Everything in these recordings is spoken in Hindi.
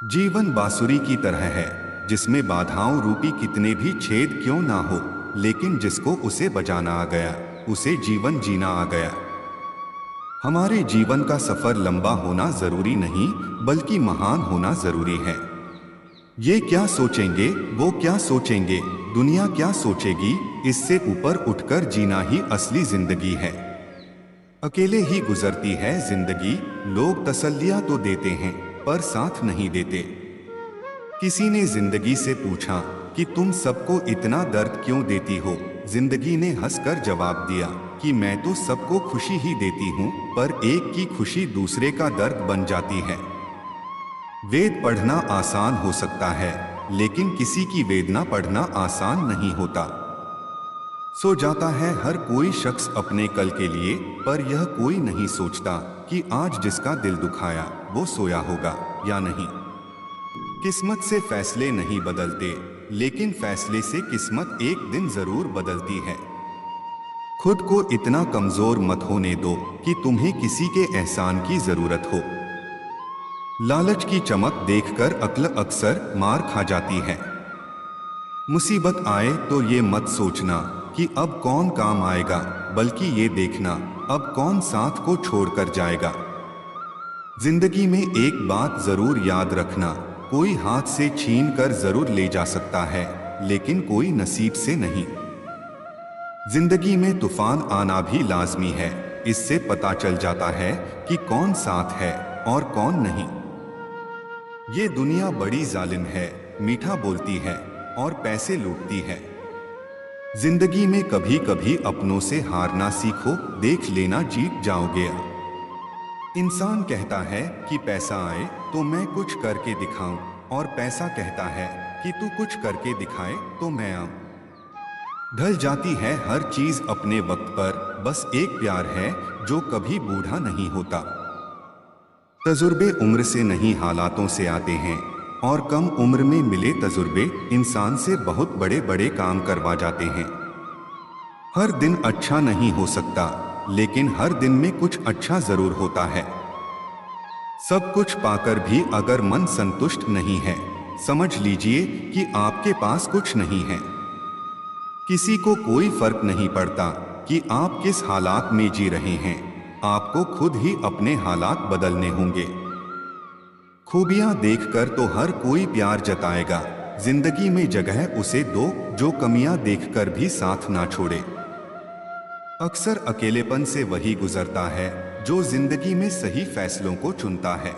जीवन बांसुरी की तरह है, जिसमें बाधाओं रूपी कितने भी छेद क्यों ना हो, लेकिन जिसको उसे बजाना आ गया, उसे जीवन जीना आ गया। हमारे जीवन का सफर लंबा होना जरूरी नहीं, बल्कि महान होना जरूरी है। ये क्या सोचेंगे, वो क्या सोचेंगे, दुनिया क्या सोचेगी, इससे ऊपर उठकर जीना ही असली जिंदगी है। अकेले ही गुजरती है जिंदगी। लोग तसल्लियां तो देते हैं, पर साथ नहीं देते। किसी ने जिंदगी से पूछा कि तुम सबको इतना दर्द क्यों देती हो। जिंदगी ने हंसकर जवाब दिया कि मैं तो सबको खुशी ही देती हूँ, पर एक की खुशी दूसरे का दर्द बन जाती है। वेद पढ़ना आसान हो सकता है, लेकिन किसी की वेदना पढ़ना आसान नहीं होता। सो जाता है हर कोई शख्स अपने कल के लिए, पर यह कोई नहीं सोचता कि आज जिसका दिल दुखाया वो सोया होगा या नहीं। किस्मत से फैसले नहीं बदलते, लेकिन फैसले से किस्मत एक दिन जरूर बदलती है। खुद को इतना कमजोर मत होने दो कि तुम्हें किसी के एहसान की जरूरत हो। लालच की चमक देखकर अक्ल अक्सर मार खा जाती है। मुसीबत आए तो ये मत सोचना कि अब कौन काम आएगा, बल्कि ये देखना अब कौन साथ को छोड़कर जाएगा। जिंदगी में एक बात जरूर याद रखना, कोई हाथ से छीन कर जरूर ले जा सकता है, लेकिन कोई नसीब से नहीं। जिंदगी में तूफान आना भी लाजमी है, इससे पता चल जाता है कि कौन साथ है और कौन नहीं। ये दुनिया बड़ी जालिम है, मीठा बोलती है और पैसे लूटती है। जिंदगी में कभी कभी अपनों से हारना सीखो, देख लेना जीत जाओगे। इंसान कहता है कि पैसा आए तो मैं कुछ करके दिखाऊं, और पैसा कहता है कि तू कुछ करके दिखाए तो मैं आऊं। ढल जाती है हर चीज अपने वक्त पर, बस एक प्यार है जो कभी बूढ़ा नहीं होता। तजुर्बे उम्र से नहीं हालातों से आते हैं, और कम उम्र में मिले तजुर्बे इंसान से बहुत बड़े बड़े काम करवा जाते हैं। हर दिन अच्छा नहीं हो सकता, लेकिन हर दिन में कुछ अच्छा जरूर होता है। सब कुछ पाकर भी अगर मन संतुष्ट नहीं है, समझ लीजिए कि आपके पास कुछ नहीं है। किसी को कोई फर्क नहीं पड़ता कि आप किस हालात में जी रहे हैं, आपको खुद ही अपने हालात बदलने होंगे। खूबियां देखकर तो हर कोई प्यार जताएगा, जिंदगी में जगह उसे दो जो कमियां देखकर भी साथ ना छोड़े। अक्सर अकेलेपन से वही गुजरता है जो जिंदगी में सही फैसलों को चुनता है।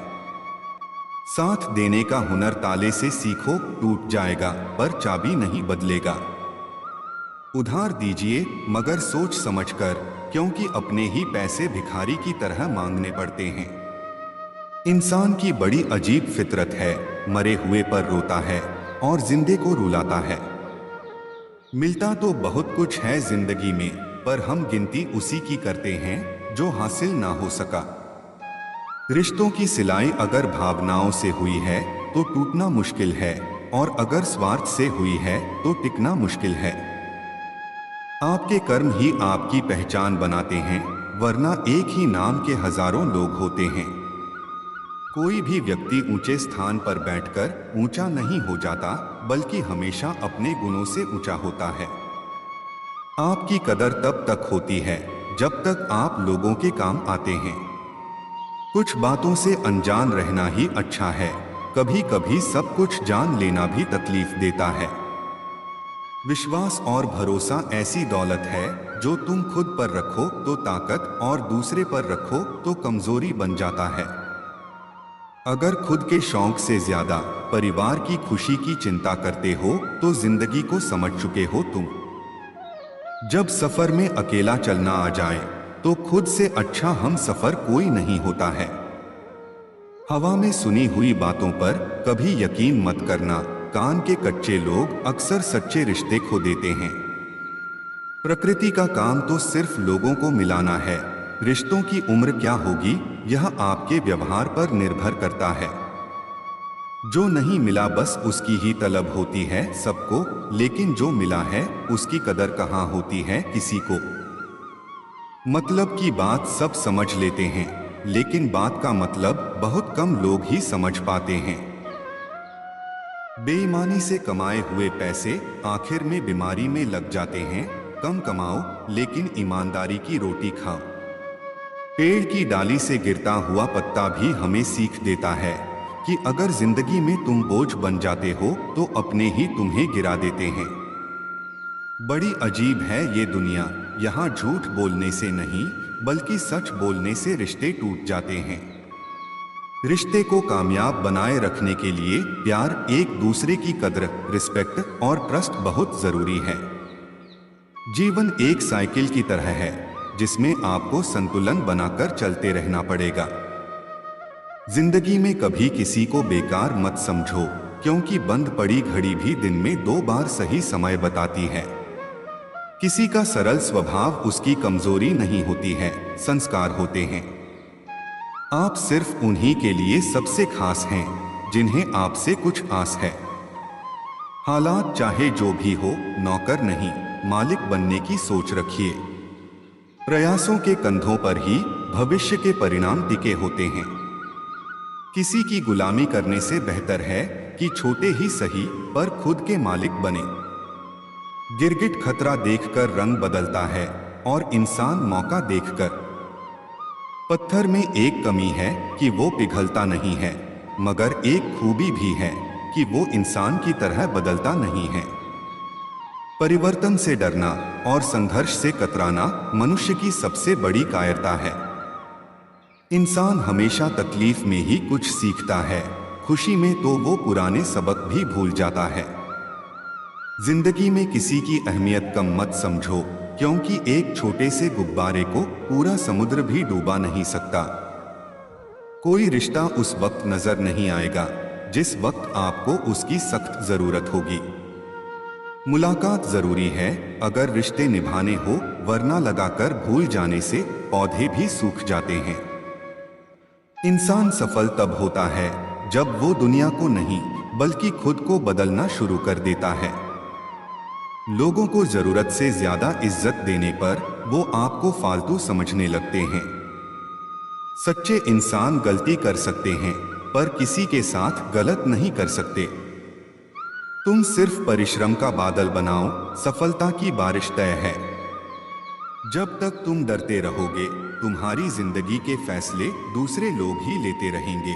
साथ देने का हुनर ताले से सीखो, टूट जाएगा पर चाबी नहीं बदलेगा। उधार दीजिए मगर सोच समझकर, क्योंकि अपने ही पैसे भिखारी की तरह मांगने पड़ते हैं। इंसान की बड़ी अजीब फितरत है, मरे हुए पर रोता है और जिंदे को रुलाता है। मिलता तो बहुत कुछ है जिंदगी में, पर हम गिनती उसी की करते हैं जो हासिल ना हो सका। रिश्तों की सिलाई अगर भावनाओं से हुई है तो टूटना मुश्किल है, और अगर स्वार्थ से हुई है तो टिकना मुश्किल है। आपके कर्म ही आपकी पहचान बनाते हैं, वरना एक ही नाम के हजारों लोग होते हैं। कोई भी व्यक्ति ऊंचे स्थान पर बैठकर ऊंचा नहीं हो जाता, बल्कि हमेशा अपने गुणों से ऊंचा होता है। आपकी कदर तब तक होती है जब तक आप लोगों के काम आते हैं। कुछ बातों से अनजान रहना ही अच्छा है, कभी कभी सब कुछ जान लेना भी तकलीफ देता है। विश्वास और भरोसा ऐसी दौलत है जो तुम खुद पर रखो तो ताकत, और दूसरे पर रखो तो कमजोरी बन जाता है। अगर खुद के शौक से ज्यादा परिवार की खुशी की चिंता करते हो तो जिंदगी को समझ चुके हो तुम। जब सफर में अकेला चलना आ जाए तो खुद से अच्छा हम सफर कोई नहीं होता है। हवा में सुनी हुई बातों पर कभी यकीन मत करना, कान के कच्चे लोग अक्सर सच्चे रिश्ते खो देते हैं। प्रकृति का काम तो सिर्फ लोगों को मिलाना है, रिश्तों की उम्र क्या होगी यह आपके व्यवहार पर निर्भर करता है। जो नहीं मिला बस उसकी ही तलब होती है सबको, लेकिन जो मिला है उसकी कदर कहाँ होती है किसी को। मतलब की बात सब समझ लेते हैं, लेकिन बात का मतलब बहुत कम लोग ही समझ पाते हैं। बेईमानी से कमाए हुए पैसे आखिर में बीमारी में लग जाते हैं। कम कमाओ लेकिन ईमानदारी की रोटी खाओ। पेड़ की डाली से गिरता हुआ पत्ता भी हमें सीख देता है कि अगर जिंदगी में तुम बोझ बन जाते हो तो अपने ही तुम्हें गिरा देते हैं। बड़ी अजीब है ये दुनिया, यहाँ झूठ बोलने से नहीं बल्कि सच बोलने से रिश्ते टूट जाते हैं। रिश्ते को कामयाब बनाए रखने के लिए प्यार, एक दूसरे की कद्र, रिस्पेक्ट और ट्रस्ट बहुत जरूरी है। जीवन एक साइकिल की तरह है जिसमें आपको संतुलन बनाकर चलते रहना पड़ेगा। जिंदगी में कभी किसी को बेकार मत समझो, क्योंकि बंद पड़ी घड़ी भी दिन में 2 बार सही समय बताती है। किसी का सरल स्वभाव उसकी कमजोरी नहीं होती है, संस्कार होते हैं। आप सिर्फ उन्हीं के लिए सबसे खास हैं जिन्हें आपसे कुछ आस है। हालात चाहे जो भी हो, नौकर नहीं मालिक बनने की सोच रखिए। प्रयासों के कंधों पर ही भविष्य के परिणाम टिके होते हैं। किसी की गुलामी करने से बेहतर है कि छोटे ही सही पर खुद के मालिक बने। गिरगिट खतरा देखकर रंग बदलता है और इंसान मौका देखकर। पत्थर में एक कमी है कि वो पिघलता नहीं है, मगर एक खूबी भी है कि वो इंसान की तरह बदलता नहीं है। परिवर्तन से डरना और संघर्ष से कतराना मनुष्य की सबसे बड़ी कायरता है। इंसान हमेशा तकलीफ में ही कुछ सीखता है, खुशी में तो वो पुराने सबक भी भूल जाता है। जिंदगी में किसी की अहमियत कम मत समझो, क्योंकि एक छोटे से गुब्बारे को पूरा समुद्र भी डूबा नहीं सकता। कोई रिश्ता उस वक्त नजर नहीं आएगा जिस वक्त आपको उसकी सख्त जरूरत होगी। मुलाकात जरूरी है अगर रिश्ते निभाने हो, वरना लगाकर भूल जाने से पौधे भी सूख जाते हैं। इंसान सफल तब होता है जब वो दुनिया को नहीं बल्कि खुद को बदलना शुरू कर देता है। लोगों को जरूरत से ज्यादा इज्जत देने पर वो आपको फालतू समझने लगते हैं। सच्चे इंसान गलती कर सकते हैं पर किसी के साथ गलत नहीं कर सकते। तुम सिर्फ परिश्रम का बादल बनाओ, सफलता की बारिश तय है। जब तक तुम डरते रहोगे, तुम्हारी जिंदगी के फैसले दूसरे लोग ही लेते रहेंगे।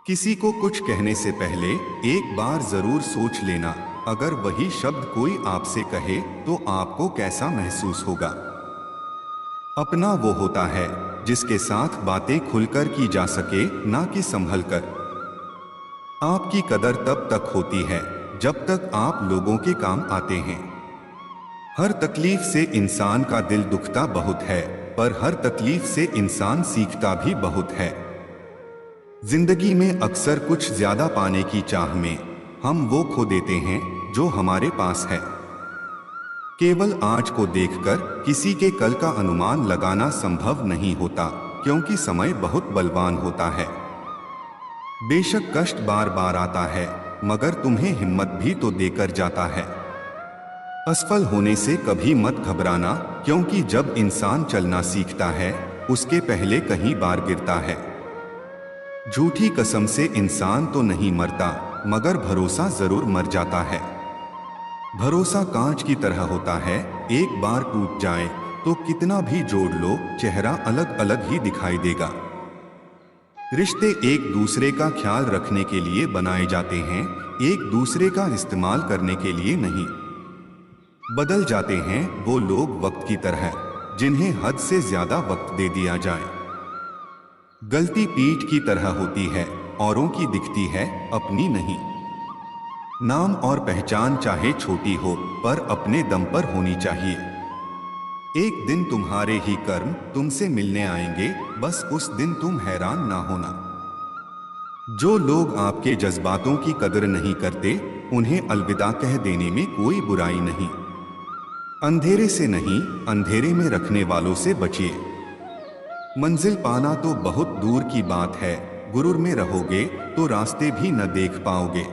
किसी को कुछ कहने से पहले एक बार जरूर सोच लेना, अगर वही शब्द कोई आपसे कहे तो आपको कैसा महसूस होगा। अपना वो होता है जिसके साथ बातें खुलकर की जा सके, ना कि संभल कर। आपकी कदर तब तक होती है जब तक आप लोगों के काम आते हैं। हर तकलीफ से इंसान का दिल दुखता बहुत है, पर हर तकलीफ से इंसान सीखता भी बहुत है। जिंदगी में अक्सर कुछ ज्यादा पाने की चाह में हम वो खो देते हैं जो हमारे पास है। केवल आज को देखकर किसी के कल का अनुमान लगाना संभव नहीं होता, क्योंकि समय बहुत बलवान होता है। बेशक कष्ट बार बार आता है, मगर तुम्हें हिम्मत भी तो देकर जाता है। असफल होने से कभी मत घबराना, क्योंकि जब इंसान चलना सीखता है उसके पहले कहीं बार गिरता है। झूठी कसम से इंसान तो नहीं मरता, मगर भरोसा जरूर मर जाता है। भरोसा कांच की तरह होता है, एक बार टूट जाए तो कितना भी जोड़ लो, चेहरा अलग अलग ही दिखाई देगा। रिश्ते एक दूसरे का ख्याल रखने के लिए बनाए जाते हैं, एक दूसरे का इस्तेमाल करने के लिए नहीं। बदल जाते हैं वो लोग वक्त की तरह जिन्हें हद से ज्यादा वक्त दे दिया जाए। गलती पीठ की तरह होती है, औरों की दिखती है, अपनी नहीं। नाम और पहचान चाहे छोटी हो पर अपने दम पर होनी चाहिए। एक दिन तुम्हारे ही कर्म तुमसे मिलने आएंगे, बस उस दिन तुम हैरान ना होना। जो लोग आपके जज्बातों की कदर नहीं करते, उन्हें अलविदा कह देने में कोई बुराई नहीं। अंधेरे से नहीं, अंधेरे में रखने वालों से बचिए। मंजिल पाना तो बहुत दूर की बात है, गुरूर में रहोगे तो रास्ते भी न देख पाओगे।